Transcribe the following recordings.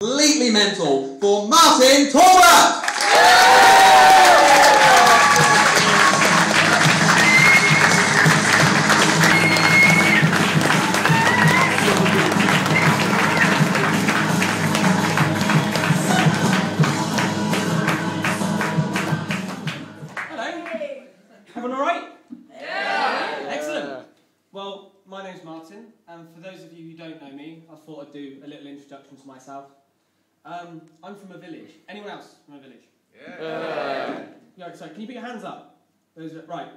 Completely mental for Martin Talbot! Everyone alright? Yeah! Excellent. Well, my name's Martin, and for those of you who don't know me, I thought I'd do a little introduction to myself. I'm from a village. Anyone else from a village? Yeah. Sorry, can you put your hands up? Right.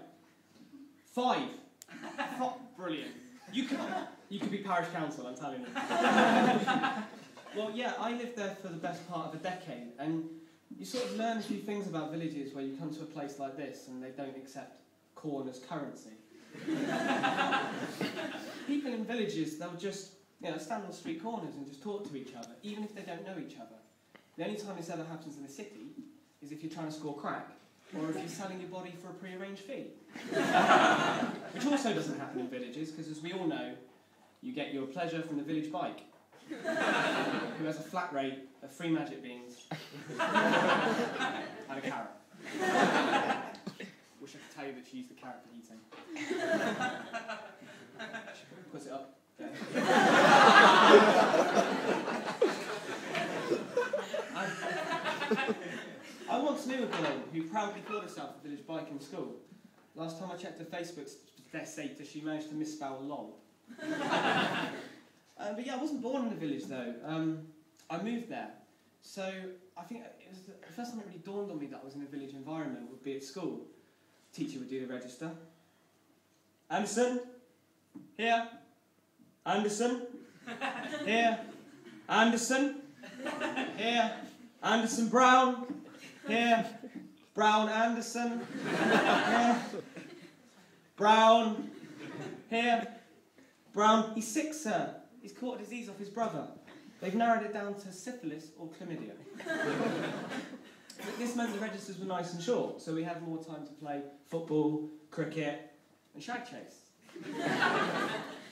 5. Brilliant. You could be parish council, I'm telling you. Well, yeah, I lived there for the best part of a decade, and you sort of learn a few things about villages where you come to a place like this and they don't accept corn as currency. People in villages, they'll just stand on street corners and just talk to each other, even if they don't know each other. The only time this ever happens in a city is if you're trying to score crack, or if you're selling your body for a pre-arranged fee. Which also doesn't happen in villages, because as we all know, you get your pleasure from the village bike, who has a flat rate of free magic beans and a carrot. Wish I could tell you that she used the carrot for eating. She puts it up. Yeah. I once knew a girl who proudly called herself a village bike in school. Last time I checked her Facebook status, she managed to misspell lol. But yeah, I wasn't born in a village though. I moved there. So I think it was the first time it really dawned on me that I was in a village environment would be at school. Teacher would do the register. Anderson, here. Anderson, here. Anderson, here. Anderson Brown, here. Brown Anderson, here. Brown, here. Brown, he's sick, sir. He's caught a disease off his brother. They've narrowed it down to syphilis or chlamydia. This meant the registers were nice and short, so we had more time to play football, cricket, and shag chase.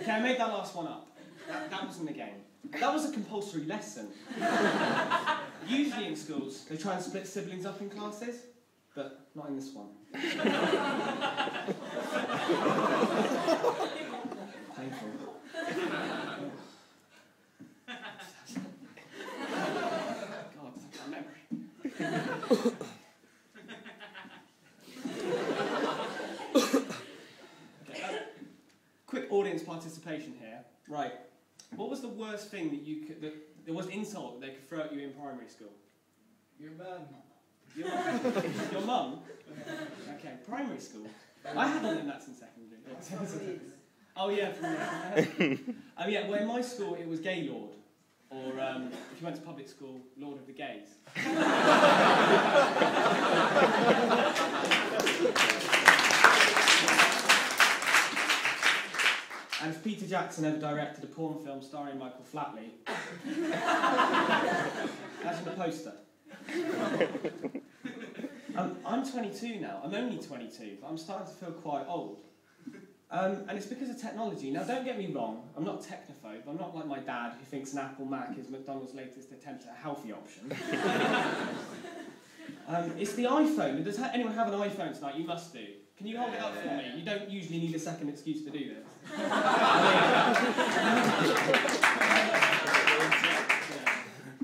Okay, I made that last one up. That wasn't a game. That was a compulsory lesson. Usually in schools, they try and split siblings up in classes, but not in this one. Painful. God, that memory. Quick audience participation here. Right. What was the worst thing that there was an insult that they could throw at you in primary school? Your mum. Your mum? Your mum? Okay, primary school. I had one in that since secondary. Oh yeah, yeah, well in my school it was Gaylord. Or if you went to public school, Lord of the Gays. And if Peter Jackson ever directed a porn film starring Michael Flatley, that's in the poster. I'm 22 now. I'm only 22, but I'm starting to feel quite old. And it's because of technology. Now, don't get me wrong, I'm not a technophobe. I'm not like my dad who thinks an Apple Mac is McDonald's latest attempt at a healthy option. It's the iPhone. Does anyone have an iPhone tonight? You must do. Can you hold it up for me? You don't usually need a second excuse to do this.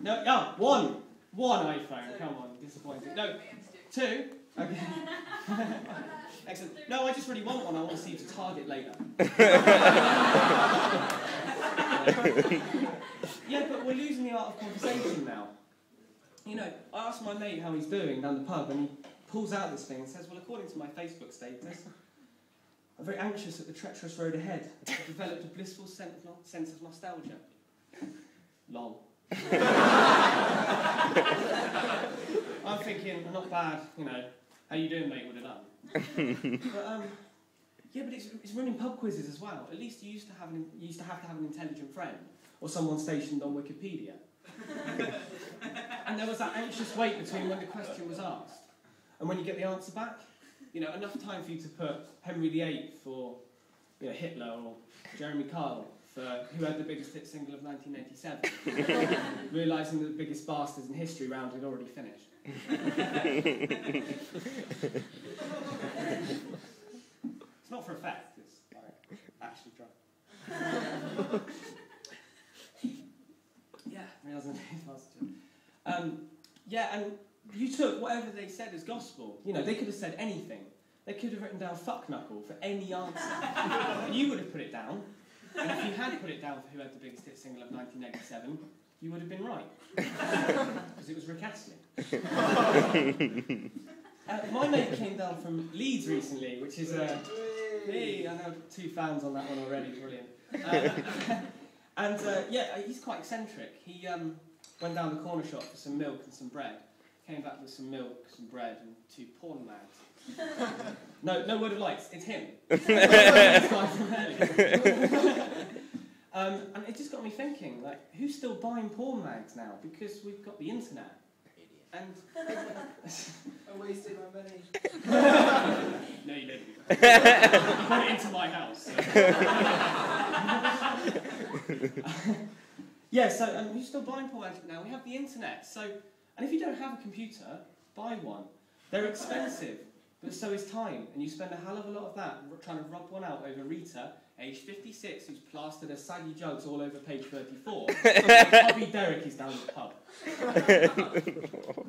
No, yeah, one iPhone. Come on, disappointing. No, 2. Okay. Excellent. No, I just really want one. I want to see you to Target later. Yeah, but we're losing the art of conversation now. You know, I asked my mate how he's doing down the pub, and he pulls out this thing and says, well, according to my Facebook status, I'm very anxious at the treacherous road ahead. I've developed a blissful sense of nostalgia. Lol. I'm thinking, not bad, how you doing, mate, would have done. But, yeah, but it's running pub quizzes as well. At least you used to have to have an intelligent friend, or someone stationed on Wikipedia. And there was that anxious wait between when the question was asked and when you get the answer back. Enough time for you to put Henry VIII or Hitler or Jeremy Kyle for who had the biggest hit single of 1987, realising that the biggest bastards in history round had already finished. It's not for effect, it's like actually dry. Yeah, realising yeah, and you took whatever they said as gospel. You know, they could have said anything. They could have written down fuck knuckle for any answer. And you would have put it down. And if you had put it down for who had the biggest hit single of 1987, you would have been right. Because it was Rick Astley. My mate came down from Leeds recently, which is me. I know 2 fans on that one already, brilliant. Yeah, he's quite eccentric. He went down the corner shop for some milk and some bread, came back with some milk, some bread, and 2 porn mags. No word of lights, it's him. And it just got me thinking, like, who's still buying porn mags now? Because we've got the internet. And I wasted my money. No, you didn't. You brought it into my house. So. Yeah, so who's still buying porn mags now? We have the internet. So, and if you don't have a computer, buy one. They're expensive, but so is time. And you spend a hell of a lot of that trying to rub one out over Rita, age 56, who's plastered her saggy jugs all over page 34. Hubby Derek is down the pub.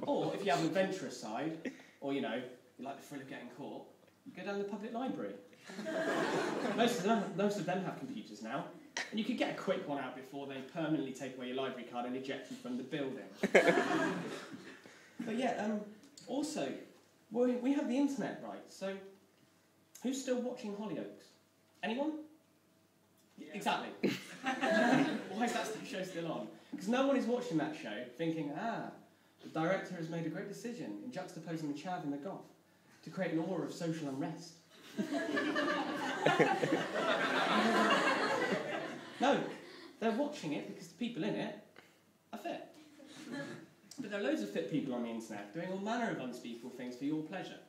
Or if you have an adventurous side, or you know, you like the thrill of getting caught, go down to the public library. Most of them have computers now. And you could get a quick one out before they permanently take away your library card and eject you from the building. But yeah, also, we have the internet, right? So, who's still watching Hollyoaks? Anyone? Yeah. Exactly. Why is that show still on? Because no one is watching that show thinking, the director has made a great decision in juxtaposing the chav and the goth to create an aura of social unrest. No, they're watching it because the people in it are fit. But there are loads of fit people on the internet doing all manner of unspeakable things for your pleasure.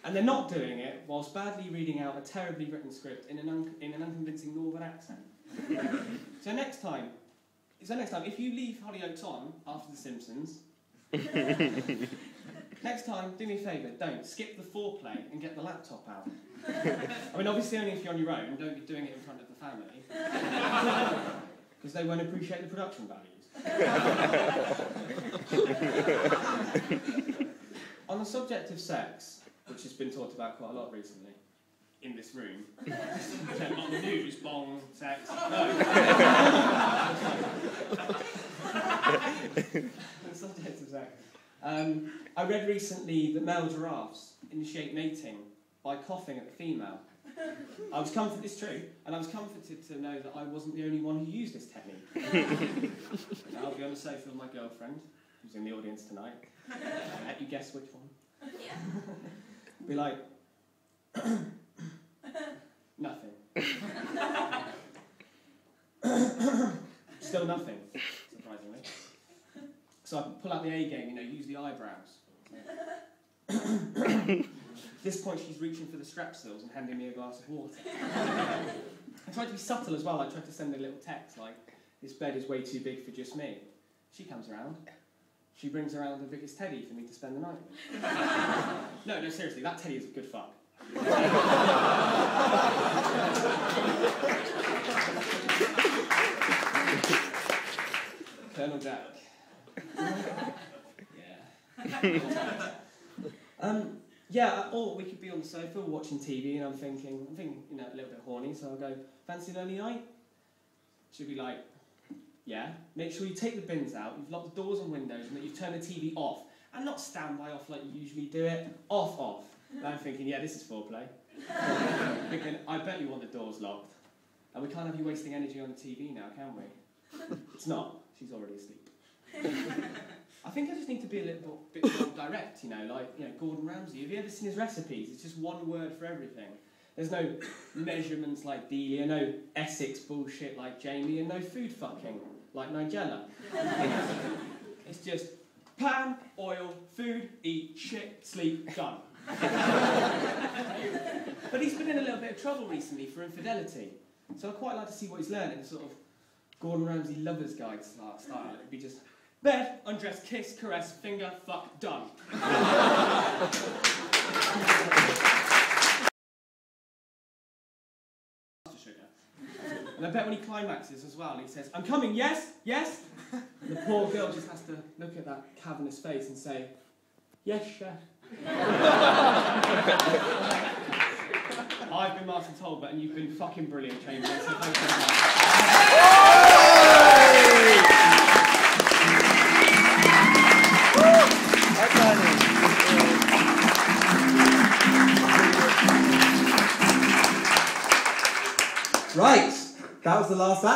And they're not doing it whilst badly reading out a terribly written script in an unconvincing northern accent. So next time, if you leave Hollyoaks on after The Simpsons, next time, do me a favour, don't. Skip the foreplay and get the laptop out. I mean, obviously only if you're on your own, don't be doing it in front of the family. Because they won't appreciate the production values. On the subject of sex, which has been talked about quite a lot recently, in this room, not the news, bong, sex, no. On the subject of sex, I read recently that male giraffes initiate mating by coughing at the female. I was comforted, it's true, and I was comforted to know that I wasn't the only one who used this technique. And I'll be on the sofa with my girlfriend, who's in the audience tonight. Let you guess which one. Yeah. Be like, nothing. Still nothing, surprisingly. So I pull out the A game, use the eyebrows. At this point, she's reaching for the strepsils and handing me a glass of water. I tried to be subtle as well. I tried to send a little text like, this bed is way too big for just me. She comes around. She brings around the biggest teddy for me to spend the night with. No, seriously, that teddy is a good fuck. Colonel Jack. Yeah. Or we could be on the sofa watching TV and I'm thinking, a little bit horny, so I'll go, fancy an early night? She'll be like, yeah. Make sure you take the bins out, you've locked the doors and windows, and that you've turned the TV off. And not standby off like you usually do it, off. And I'm thinking, yeah, this is foreplay. Thinking, I bet you want the doors locked. And we can't have you wasting energy on the TV now, can we? It's not. She's already asleep. I think I just need to be a little bit more direct, like Gordon Ramsay. Have you ever seen his recipes? It's just one word for everything. There's no measurements like Delia, no Essex bullshit like Jamie, and no food fucking like Nigella. It's just pan, oil, food, eat, shit, sleep, done. But he's been in a little bit of trouble recently for infidelity. So I'd quite like to see what he's learned in sort of Gordon Ramsay Lover's Guide style. It'd be just bed, undress, kiss, caress, finger, fuck, done. And I bet when he climaxes as well, he says, "I'm coming, yes, yes." And the poor girl just has to look at that cavernous face and say, "Yes, chef." I've been Martin Talbot, and you've been fucking brilliant, Chamberlain. So thank you very much. Right, that was the last act.